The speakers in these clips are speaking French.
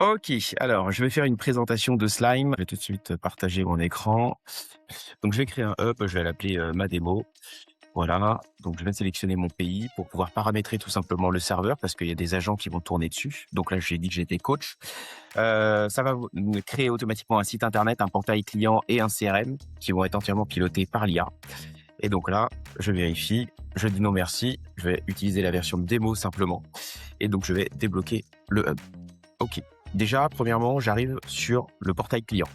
OK, alors je vais faire une présentation de Slime. Je vais tout de suite partager mon écran. Donc je vais créer un hub, je vais l'appeler, ma démo. Voilà, donc je vais sélectionner mon pays pour pouvoir paramétrer tout simplement le serveur parce qu'il y a des agents qui vont tourner dessus. Donc là, j'ai dit que j'étais coach. Ça va me créer automatiquement un site internet, un portail client et un CRM qui vont être entièrement pilotés par l'IA. Et donc là, je vérifie, je dis non merci, je vais utiliser la version démo simplement et donc je vais débloquer le hub. OK. Déjà, premièrement, j'arrive sur le portail client.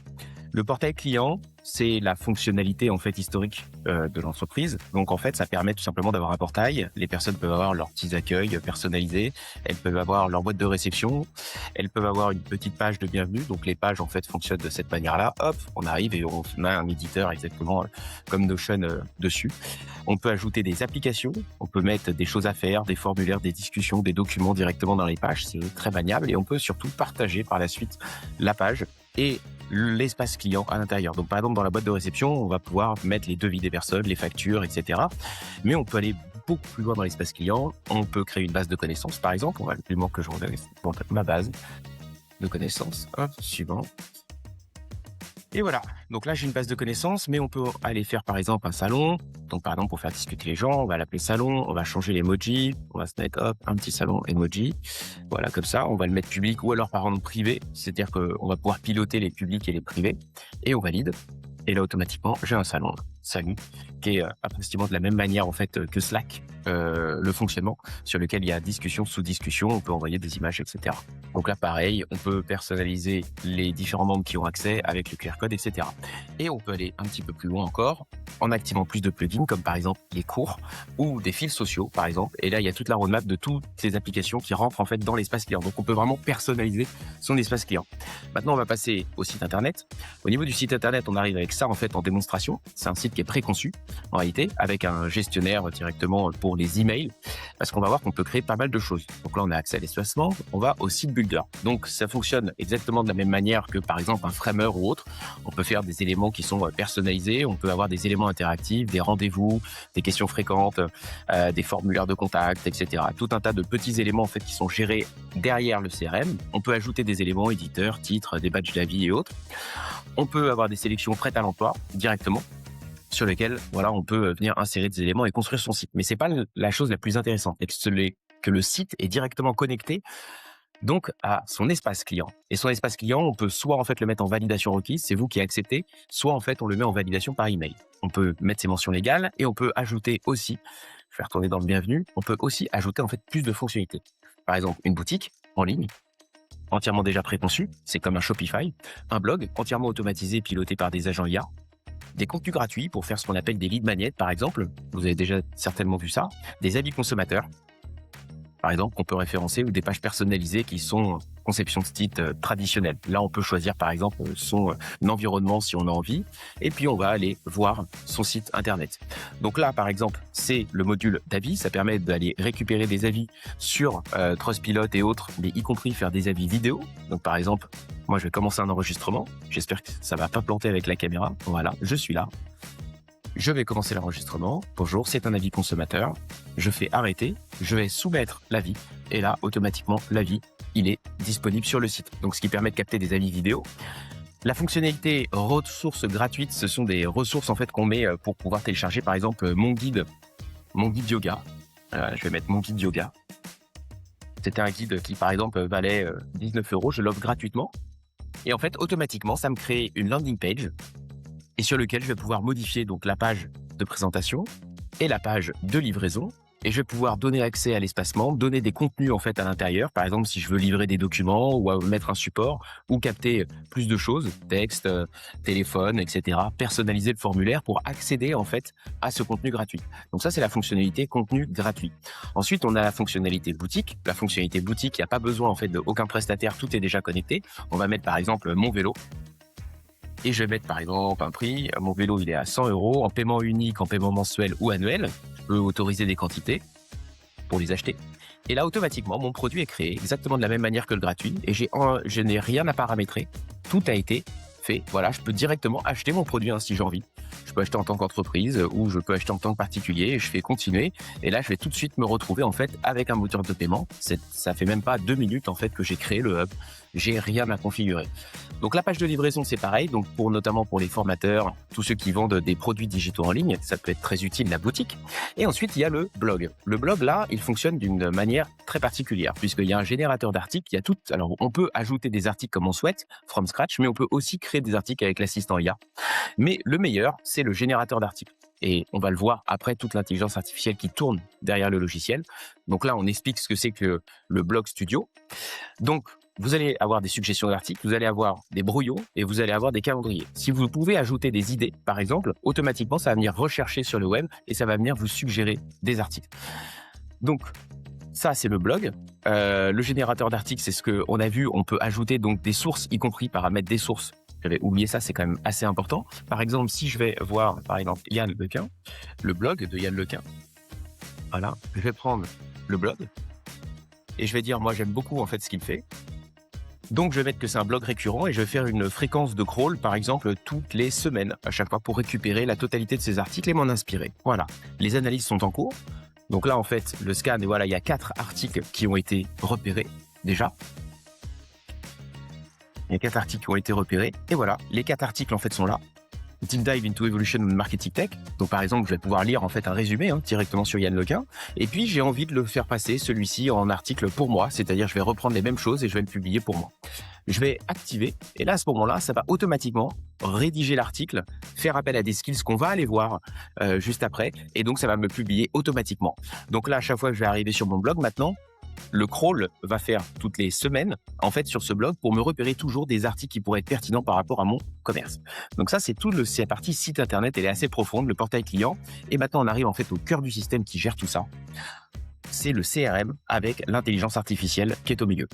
Le portail client, c'est la fonctionnalité en fait historique de l'entreprise. Donc en fait, ça permet tout simplement d'avoir un portail. Les personnes peuvent avoir leurs petits accueils personnalisés. Elles peuvent avoir leur boîte de réception. Elles peuvent avoir une petite page de bienvenue. Donc les pages en fait fonctionnent de cette manière-là. Hop, on arrive et on a un éditeur exactement comme Notion dessus. On peut ajouter des applications. On peut mettre des choses à faire, des formulaires, des discussions, des documents directement dans les pages. C'est très maniable et on peut surtout partager par la suite la page et l'espace client à l'intérieur. Donc, par exemple, dans la boîte de réception, on va pouvoir mettre les devis des personnes, les factures, etc. Mais on peut aller beaucoup plus loin dans l'espace client. On peut créer une base de connaissances, par exemple. On va le que je regarde ma base de connaissances. Hop, suivant. Et voilà. Donc là, j'ai une base de connaissances, mais on peut aller faire, par exemple, un salon. Donc, par exemple, pour faire discuter les gens, on va l'appeler salon, on va changer l'emoji, on va se mettre, hop, un petit salon emoji. Voilà, comme ça, on va le mettre public ou alors par exemple privé. C'est-à-dire qu'on va pouvoir piloter les publics et les privés. Et on valide. Et là, automatiquement, j'ai un salon, salut, qui est approximativement de la même manière, en fait, que Slack, le fonctionnement, sur lequel il y a discussion sous discussion, on peut envoyer des images, etc. Donc là, pareil, on peut personnaliser les différents membres qui ont accès avec le QR code, etc. Et on peut aller un petit peu plus loin encore, en activant plus de plugins, comme par exemple les cours ou des fils sociaux, par exemple. Et là, il y a toute la roadmap de toutes ces applications qui rentrent, en fait, dans l'espace client. Donc, on peut vraiment personnaliser son espace client. Maintenant, on va passer au site internet. Au niveau du site internet, on arrive avec ça en fait en démonstration. C'est un site qui est préconçu en réalité avec un gestionnaire directement pour les emails parce qu'on va voir qu'on peut créer pas mal de choses. Donc là, on a accès à l'espacement, on va au site builder. Donc ça fonctionne exactement de la même manière que par exemple un framer ou autre. On peut faire des éléments qui sont personnalisés, on peut avoir des éléments interactifs, des rendez-vous, des questions fréquentes, des formulaires de contact, etc. Tout un tas de petits éléments en fait qui sont gérés derrière le CRM. On peut ajouter des éléments éditeurs, titres, des badges d'avis et autres. On peut avoir des sélections prêtes à l'emploi directement sur lesquelles voilà, on peut venir insérer des éléments et construire son site. Mais c'est pas la chose la plus intéressante, c'est que le site est directement connecté donc à son espace client. Et son espace client, on peut soit en fait le mettre en validation requise, c'est vous qui acceptez, soit en fait on le met en validation par email. On peut mettre ses mentions légales et on peut ajouter aussi, je vais retourner dans le bienvenu, on peut aussi ajouter en fait plus de fonctionnalités. Par exemple, une boutique en ligne entièrement déjà préconçu, c'est comme un Shopify, un blog entièrement automatisé piloté par des agents IA, des contenus gratuits pour faire ce qu'on appelle des lead magnets par exemple, vous avez déjà certainement vu ça, des avis consommateurs, par exemple, qu'on peut référencer ou des pages personnalisées qui sont conception de site traditionnelle. Là, on peut choisir par exemple son environnement si on a envie et puis on va aller voir son site internet. Donc là, par exemple, c'est le module d'avis. Ça permet d'aller récupérer des avis sur Trustpilot et autres, mais y compris faire des avis vidéo. Donc par exemple, moi, je vais commencer un enregistrement. J'espère que ça va pas planter avec la caméra. Voilà, je suis là. Je vais commencer l'enregistrement. Bonjour, c'est un avis consommateur. Je fais arrêter. Je vais soumettre l'avis. Et là, automatiquement, l'avis, il est disponible sur le site. Donc, ce qui permet de capter des avis vidéo. La fonctionnalité ressources gratuites, ce sont des ressources en fait qu'on met pour pouvoir télécharger, par exemple, mon guide yoga. Je vais mettre mon guide yoga. C'était un guide qui, par exemple, valait 19 euros. Je l'offre gratuitement. Et en fait, automatiquement, ça me crée une landing page et sur lequel je vais pouvoir modifier donc la page de présentation et la page de livraison. Et je vais pouvoir donner accès à l'espacement, donner des contenus en fait à l'intérieur. Par exemple, si je veux livrer des documents ou mettre un support ou capter plus de choses, texte, téléphone, etc. Personnaliser le formulaire pour accéder en fait à ce contenu gratuit. Donc ça, c'est la fonctionnalité contenu gratuit. Ensuite, on a la fonctionnalité boutique. La fonctionnalité boutique, il n'y a pas besoin en fait d'aucun prestataire, tout est déjà connecté. On va mettre par exemple mon vélo. Et je vais mettre par exemple un prix. Mon vélo, il est à 100 euros en paiement unique, en paiement mensuel ou annuel. Je peux autoriser des quantités pour les acheter. Et là, automatiquement, mon produit est créé exactement de la même manière que le gratuit. Et je n'ai rien à paramétrer. Tout a été fait. Voilà, je peux directement acheter mon produit si j'ai envie. Je peux acheter en tant qu'entreprise ou je peux acheter en tant que particulier et je fais continuer. Et là, je vais tout de suite me retrouver en fait avec un moteur de paiement. Ça fait même pas 2 minutes en fait que j'ai créé le hub j'ai rien à configurer. Donc la page de livraison, c'est pareil. Donc notamment pour les formateurs, tous ceux qui vendent des produits digitaux en ligne, ça peut être très utile, la boutique. Et ensuite, il y a le blog. Le blog, là, il fonctionne d'une manière très particulière, puisqu'il y a un générateur d'articles. Il y a tout. Alors, on peut ajouter des articles comme on souhaite, from scratch, mais on peut aussi créer des articles avec l'assistant IA. Mais le meilleur, c'est le générateur d'articles. Et on va le voir après, toute l'intelligence artificielle qui tourne derrière le logiciel. Donc là, on explique ce que c'est que le blog studio. Donc, vous allez avoir des suggestions d'articles, vous allez avoir des brouillons et vous allez avoir des calendriers. Si vous pouvez ajouter des idées, par exemple, automatiquement, ça va venir rechercher sur le web et ça va venir vous suggérer des articles. Donc, ça, c'est le blog. Le générateur d'articles, c'est ce qu'on a vu. On peut ajouter donc des sources, y compris paramètres des sources. J'avais oublié ça, c'est quand même assez important. Par exemple, si je vais voir, par exemple, Yann Lequin, le blog de Yann Lequin. Voilà, je vais prendre le blog et je vais dire, moi, j'aime beaucoup en fait ce qu'il fait. Donc, je vais mettre que c'est un blog récurrent et je vais faire une fréquence de crawl, par exemple, toutes les semaines, à chaque fois, pour récupérer la totalité de ces articles et m'en inspirer. Voilà. Les analyses sont en cours. Donc là, en fait, le scan, et voilà, il y a 4 articles qui ont été repérés, déjà. Il y a 4 articles qui ont été repérés. Et voilà, les 4 articles, en fait, sont là. Deep Dive into Evolution of Marketing Tech. Donc, par exemple, je vais pouvoir lire, en fait, un résumé, directement sur Yann Lequin. Et puis, j'ai envie de le faire passer, celui-ci, en article pour moi. C'est-à-dire, je vais reprendre les mêmes choses et je vais le publier pour moi. Je vais activer. Et là, à ce moment-là, ça va automatiquement rédiger l'article, faire appel à des skills qu'on va aller voir juste après. Et donc, ça va me publier automatiquement. Donc là, à chaque fois que je vais arriver sur mon blog, maintenant, le crawl va faire toutes les semaines, en fait, sur ce blog pour me repérer toujours des articles qui pourraient être pertinents par rapport à mon commerce. Donc ça, c'est c'est la partie site internet. Elle est assez profonde, le portail client. Et maintenant, on arrive en fait au cœur du système qui gère tout ça. C'est le CRM avec l'intelligence artificielle qui est au milieu.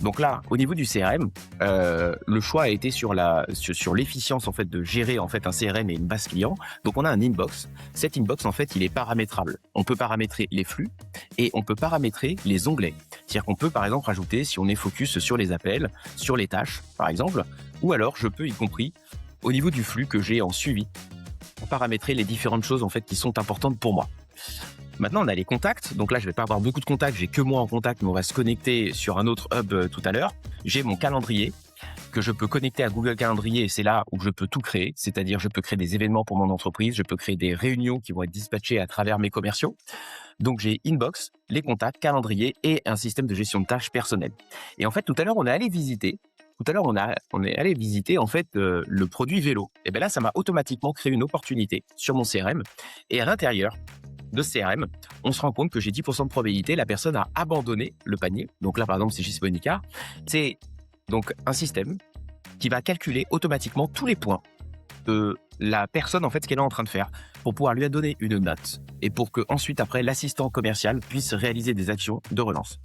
Donc là, au niveau du CRM, le choix a été sur l'efficience en fait de gérer en fait un CRM et une base client. Donc on a un inbox. Cet inbox en fait, il est paramétrable. On peut paramétrer les flux et on peut paramétrer les onglets. C'est-à-dire qu'on peut par exemple rajouter, si on est focus sur les appels, sur les tâches par exemple, ou alors je peux y compris au niveau du flux que j'ai en suivi, paramétrer les différentes choses en fait qui sont importantes pour moi. Maintenant, on a les contacts. Donc là, je vais pas avoir beaucoup de contacts. J'ai que moi en contact, mais on va se connecter sur un autre hub tout à l'heure. J'ai mon calendrier que je peux connecter à Google Calendrier et c'est là où je peux tout créer. C'est-à-dire, je peux créer des événements pour mon entreprise. Je peux créer des réunions qui vont être dispatchées à travers mes commerciaux. Donc, j'ai Inbox, les contacts, calendrier et un système de gestion de tâches personnelles. Et en fait, tout à l'heure, on est allé visiter en fait le produit vélo. Et bien là, ça m'a automatiquement créé une opportunité sur mon CRM. Et à l'intérieur de CRM, on se rend compte que j'ai 10% de probabilité, la personne a abandonné le panier. Donc là, par exemple, c'est Gisèle Bonicard. C'est donc un système qui va calculer automatiquement tous les points de la personne, en fait, ce qu'elle est en train de faire pour pouvoir lui donner une note et pour que ensuite, après, l'assistant commercial puisse réaliser des actions de relance.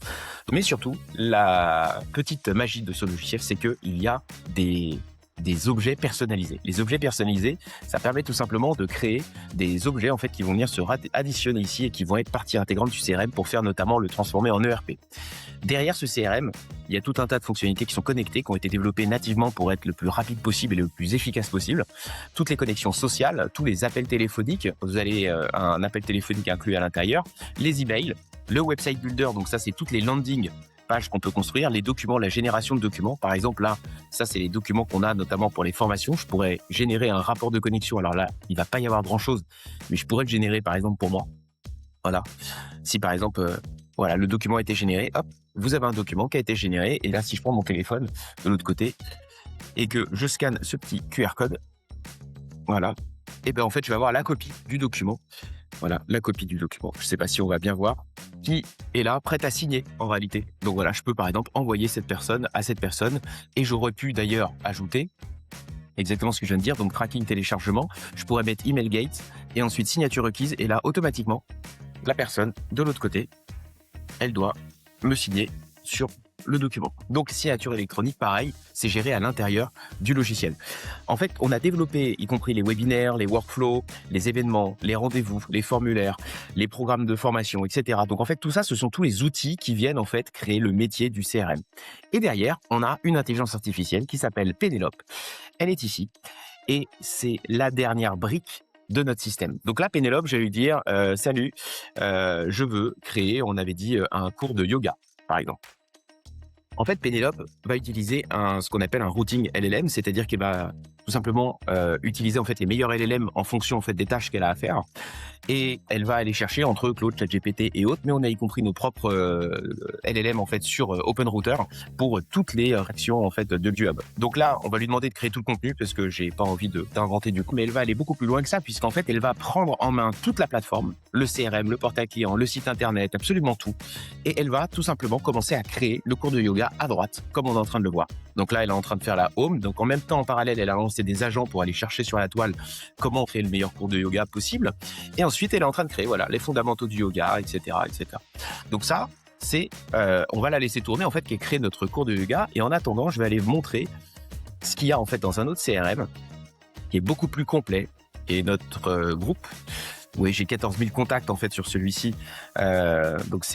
Mais surtout, la petite magie de ce logiciel, c'est qu'il y a des objets personnalisés. Les objets personnalisés, ça permet tout simplement de créer des objets en fait qui vont venir se additionner ici et qui vont être partie intégrante du CRM pour faire notamment le transformer en ERP. Derrière ce CRM, il y a tout un tas de fonctionnalités qui sont connectées, qui ont été développées nativement pour être le plus rapide possible et le plus efficace possible. Toutes les connexions sociales, tous les appels téléphoniques, vous avez un appel téléphonique inclus à l'intérieur, les emails, le website builder, donc ça c'est toutes les landing pages qu'on peut construire, les documents, la génération de documents. Par exemple, là, ça, c'est les documents qu'on a notamment pour les formations. Je pourrais générer un rapport de connexion. Alors là, il va pas y avoir grand-chose, mais je pourrais le générer, par exemple, pour moi. Voilà. Si, par exemple, voilà, le document a été généré, hop, vous avez un document qui a été généré. Et là, si je prends mon téléphone de l'autre côté et que je scanne ce petit QR code, voilà, et ben en fait, je vais avoir la copie du document. Voilà, la copie du document. Je ne sais pas si on va bien voir, qui est là, prête à signer en réalité. Donc voilà, je peux par exemple envoyer cette personne à cette personne et j'aurais pu d'ailleurs ajouter exactement ce que je viens de dire, donc tracking téléchargement. Je pourrais mettre email gate et ensuite signature requise et là, automatiquement, la personne de l'autre côté, elle doit me signer sur le document. Donc, signature électronique, pareil, c'est géré à l'intérieur du logiciel. En fait, on a développé, y compris les webinaires, les workflows, les événements, les rendez-vous, les formulaires, les programmes de formation, etc. Donc, en fait, tout ça, ce sont tous les outils qui viennent, en fait, créer le métier du CRM. Et derrière, on a une intelligence artificielle qui s'appelle Pénélope. Elle est ici. Et c'est la dernière brique de notre système. Donc là, Pénélope, je vais lui dire, salut, je veux créer, on avait dit, un cours de yoga, par exemple. En fait, Pénélope va utiliser ce qu'on appelle un routing LLM, c'est-à-dire qu'elle va tout simplement utiliser en fait les meilleurs LLM en fonction en fait des tâches qu'elle a à faire, et elle va aller chercher entre Claude, ChatGPT et autres, mais on a y compris nos propres LLM en fait sur OpenRouter pour toutes les actions en fait du hub. Donc là, on va lui demander de créer tout le contenu parce que j'ai pas envie d'inventer du coup, mais elle va aller beaucoup plus loin que ça puisqu'en fait elle va prendre en main toute la plateforme, le CRM, le portail client, le site internet, absolument tout, et elle va tout simplement commencer à créer le cours de yoga à droite, comme on est en train de le voir. Donc là, elle est en train de faire la home. Donc en même temps, en parallèle, elle a lancé des agents pour aller chercher sur la toile comment créer le meilleur cours de yoga possible. Et ensuite, elle est en train de créer voilà les fondamentaux du yoga, etc., etc. Donc ça, on va la laisser tourner en fait, qui est créé notre cours de yoga. Et en attendant, je vais aller vous montrer ce qu'il y a en fait dans un autre CRM qui est beaucoup plus complet. Et notre groupe. Oui, j'ai 14 000 contacts en fait sur celui-ci. Donc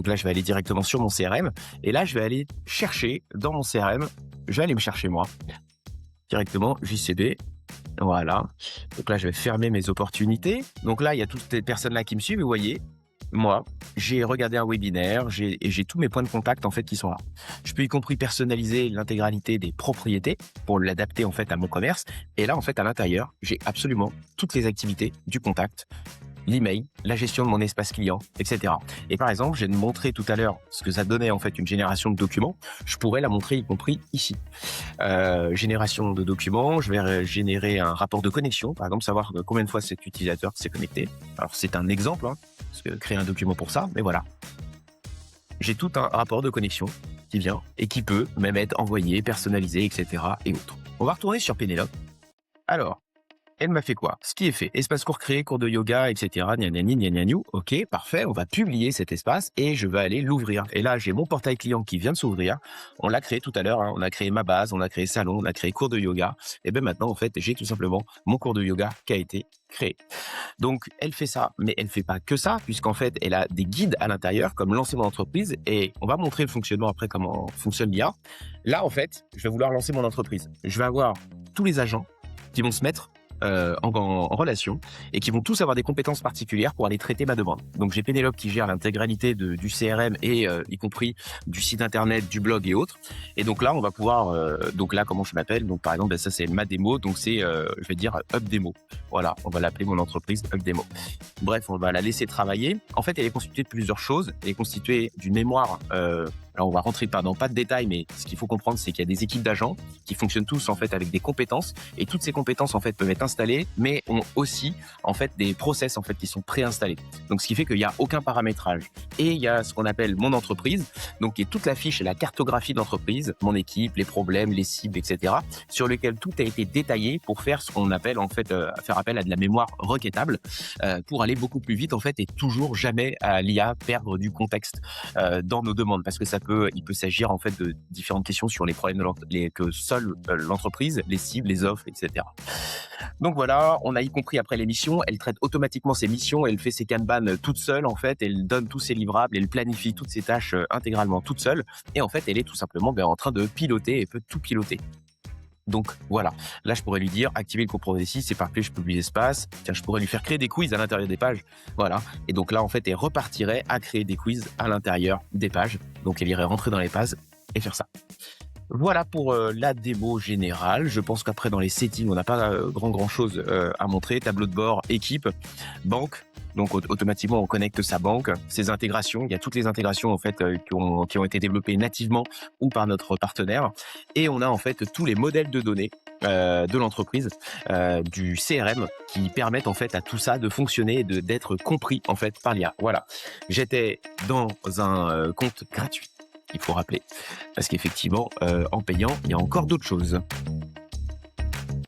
là, je vais aller directement sur mon CRM. Et là, je vais aller chercher dans mon CRM. Je vais aller me chercher moi directement JCB. Voilà. Donc là, je vais fermer mes opportunités. Donc là, il y a toutes ces personnes-là qui me suivent. Vous voyez, moi, j'ai regardé un webinaire et j'ai tous mes points de contact en fait qui sont là. Je peux y compris personnaliser l'intégralité des propriétés pour l'adapter en fait à mon commerce. Et là, en fait, à l'intérieur, j'ai absolument toutes les activités du contact, l'email, la gestion de mon espace client, etc. Et par exemple, j'ai montré tout à l'heure ce que ça donnait en fait une génération de documents. Je pourrais la montrer y compris ici. Génération de documents, je vais générer un rapport de connexion, par exemple savoir combien de fois cet utilisateur s'est connecté. Alors c'est un exemple, hein, parce que créer un document pour ça, mais voilà. J'ai tout un rapport de connexion qui vient et qui peut même être envoyé, personnalisé, etc. et autres. On va retourner sur Pénélope. Alors, elle m'a fait quoi? Ce qui est fait. Espace cours créé, cours de yoga, etc. Gnagnani, gnagnagnou. Ok, parfait. On va publier cet espace et je vais aller l'ouvrir. Et là, j'ai mon portail client qui vient de s'ouvrir. On l'a créé tout à l'heure. Hein. On a créé ma base, on a créé salon, on a créé cours de yoga. Et bien maintenant, en fait, j'ai tout simplement mon cours de yoga qui a été créé. Donc, elle fait ça, mais elle fait pas que ça, puisqu'en fait, elle a des guides à l'intérieur, comme lancer mon entreprise. Et on va montrer le fonctionnement après, comment fonctionne l'IA. Là, en fait, je vais vouloir lancer mon entreprise. Je vais avoir tous les agents qui vont se mettre en relation et qui vont tous avoir des compétences particulières pour aller traiter ma demande. Donc j'ai Pénélope qui gère l'intégralité du CRM et y compris du site internet, du blog et autres. Et donc là on va pouvoir donc là comment je m'appelle, donc par exemple ça c'est ma démo, donc c'est je vais dire Up Demo. Voilà, on va l'appeler mon entreprise Up Demo. Bref, on va la laisser travailler. En fait elle est constituée de plusieurs choses. Elle est constituée d'une mémoire alors on va rentrer pas de détails, mais ce qu'il faut comprendre, c'est qu'il y a des équipes d'agents qui fonctionnent tous en fait avec des compétences, et toutes ces compétences en fait peuvent être installées, mais ont aussi en fait des process en fait qui sont préinstallés. Donc ce qui fait qu'il n'y a aucun paramétrage. Et il y a ce qu'on appelle mon entreprise, donc qui est toute la fiche et la cartographie d'entreprise, mon équipe, les problèmes, les cibles, etc. Sur lequel tout a été détaillé pour faire ce qu'on appelle en fait faire appel à de la mémoire requêtable pour aller beaucoup plus vite en fait et toujours jamais à l'IA perdre du contexte dans nos demandes, parce que il peut s'agir en fait de différentes questions sur les problèmes que seule l'entreprise, les cibles, les offres, etc. Donc voilà, on a y compris après les missions, elle traite automatiquement ses missions, elle fait ses Kanban toute seule en fait, elle donne tous ses livrables, elle planifie toutes ses tâches intégralement toute seule, et en fait elle est tout simplement en train de piloter et peut tout piloter. Donc voilà, là je pourrais lui dire activer le cours progressif, c'est parfait, je publie l'espace. Tiens, je pourrais lui faire créer des quiz à l'intérieur des pages. Voilà, et donc là en fait elle repartirait à créer des quiz à l'intérieur des pages. Donc elle irait rentrer dans les pages et faire ça. Voilà pour la démo générale. Je pense qu'après dans les settings, on n'a pas grand chose à montrer. Tableau de bord, équipe, banque. Donc automatiquement, on connecte sa banque, ses intégrations. Il y a toutes les intégrations en fait qui ont été développées nativement ou par notre partenaire. Et on a en fait tous les modèles de données de l'entreprise, du CRM, qui permettent en fait à tout ça de fonctionner et d'être compris en fait par l'IA. Voilà. J'étais dans un compte gratuit, il faut rappeler, parce qu'effectivement, en payant, il y a encore d'autres choses.